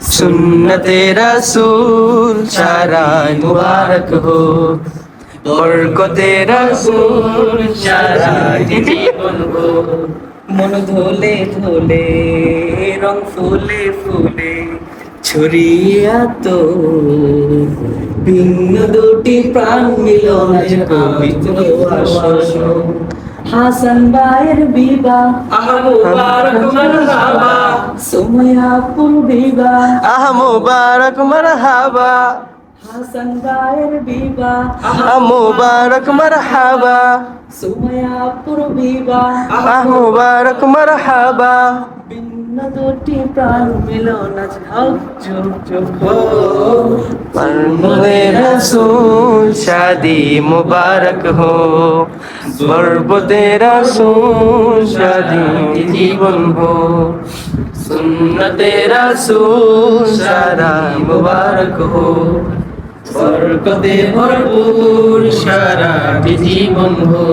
सुन्नते रसूल शाराय मुबारक हो बरकते रसूल शाराय জীবন हो মন ধোলে ধোলে রং ফুলে ফুলে ছড়িয়া তো ভিন্ন দুটি প্রাণ মিলন আজ পবিত্র আসন হাসান ভাইয়ের বিবাহ মুবারক মারহাবা সুমাইয়াপুর বিবাহ মুবারক মারহাবা হাসান ভাইয়ের বিবাহ মুবারক মারহাবা সুমাইয়াপুর বিবাহ মুবারক মারহাবা ভিন্ন দুটি প্রাণ মিলন আজ হক যুগ যুগ মরহুমে রসূল শাদি মুবারক हो बरकते रसूल शादी जीवन हो सुन्नते रसूल शादा मुबारक हो बरकते भरपूर सारा জীবন हो